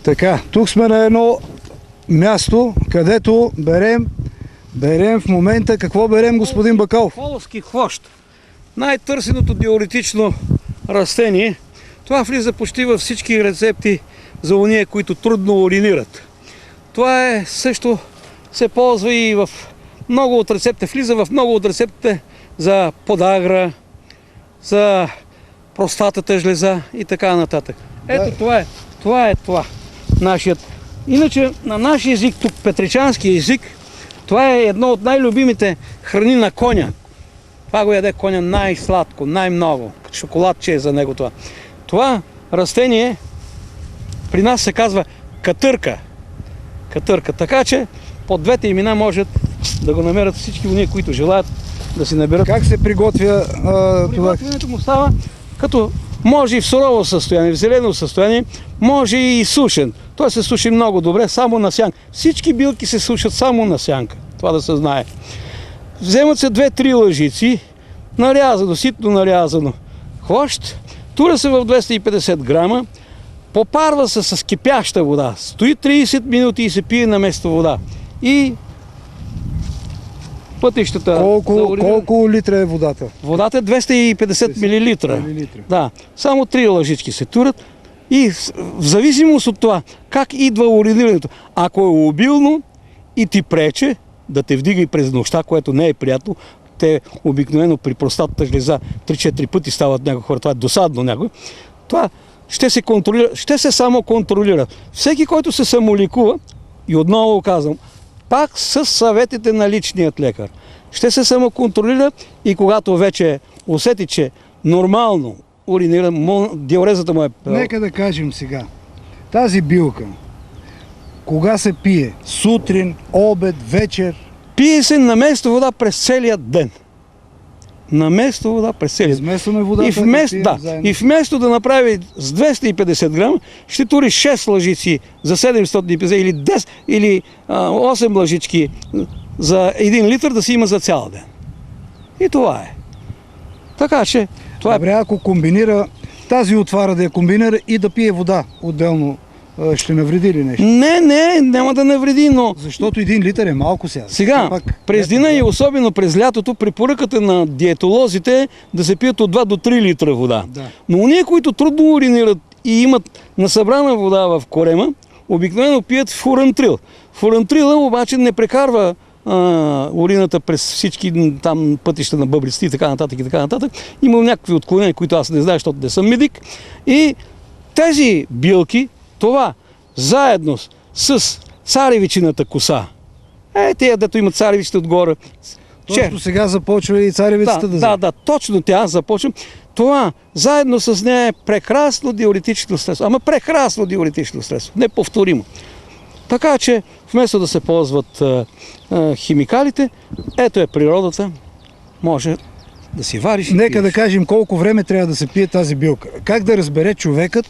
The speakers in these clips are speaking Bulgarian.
Така, тук сме на едно място, където берем в момента. Какво берем, господин Бакалов? Полски хвощ. Най-търсеното диуретично растение. Това влиза почти във всички рецепти за уния, които трудно уринират. Това е също се ползва и в много от рецептите, влиза в много от рецептите за подагра, за простатата жлеза и така нататък. Ето това е това. Нашият. Иначе на нашия език, тук петричански език, това е едно от най-любимите храни на коня. Това го яде коня най-сладко, най-много. Шоколадче е за него това. Това растение при нас се казва катърка. Катърка. Така че под двете имена можат да го намерят всички уния, които желаят да си наберат. Как се приготвя това? Приготвянето му става като може и в сурово състояние, в зелено състояние, може и сушен. Той се суши много добре, само на сянка. Всички билки се сушат само на сянка. Това да се знае. Вземат се 2-3 лъжици, нарязано, ситно нарязано хвощ, тура се в 250 грама, попарва се с кипяща вода, стои 30 минути и се пие на место вода. И пътищата... Колко литра е водата? Водата е 250 мл. Да, само 3 лъжички се турят и в зависимост от това как идва уринирането. Ако е обилно и ти прече да те вдига и през нощта, което не е приятно, те обикновено при простатата жлеза 3-4 пъти стават някои хора, това е досадно някой, това ще се контролира, ще се само контролира. Всеки, който се самоликува, и отново казвам, пак с съветите на личният лекар, ще се самоконтролира и когато вече усети, че нормално уринира, диурезата му е... Нека да кажем сега, тази билка, кога се пие? Сутрин, обед, вечер? Пие се на место вода през целия ден. На место вода през целия ден. Изместваме водата и вместо да направи с 250 грама, ще тури 6 лъжици за 750 или 10 или 8 лъжички за 1 литър да си има за цял ден. И това е. Така че... Добре, ако комбинира тази отвара да я комбинира и да пие вода отделно, ще навреди ли нещо? Не, няма да навреди, но... Защото 1 литър е малко сега. Сега, през деня и особено през лятото, препоръката на диетолозите е да се пият от 2 до 3 литра вода. Да. Но уния, които трудно уринират и имат насъбрана вода в корема, обикновено пият фурантрил. Фурантрила обаче не прекарва урината през всички там пътища на бъбриците и така нататък и така нататък. Има някакви отклонения, които аз не знам, защото не съм медик. И тези билки, това заедно с царевичината коса. Тия, дето имат царевичите отгоре. Точно сега започва и царевицата да Да, точно тя започва. Това заедно с нея е прекрасно диуретично средство. Ама прекрасно диуретично средство. Неповторимо. Така че, вместо да се ползват химикалите, ето е природата, може да си вариш. Нека да кажем колко време трябва да се пие тази билка. Как да разбере човекът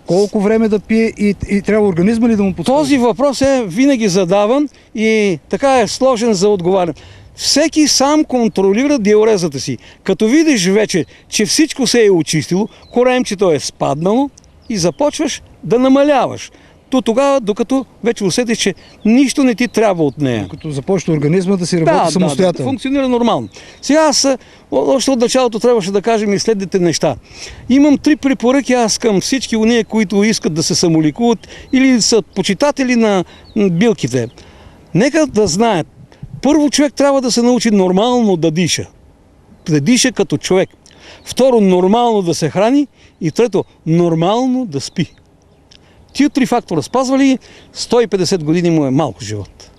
колко време да пие и трябва организма ли да му подскаже? Този въпрос е винаги задаван и така е сложен за отговаряне. Всеки сам контролира диурезата си. Като видиш вече, че всичко се е очистило, коремчето е спаднало и започваш да намаляваш. Тогава, докато вече усетиш, че нищо не ти трябва от нея. Като започне организма да си работи самостоятелно. Да, функционира нормално. Сега още от началото трябваше да кажем и следните неща. Имам 3 препоръки аз към всички уния, които искат да се самоликуват или са почитатели на билките. Нека да знаят. Първо, човек трябва да се научи нормално да диша. Да диша като човек. Второ, нормално да се храни. И трето, нормално да спи. Тия 3 фактора спазва ли, 150 години му е малко живот.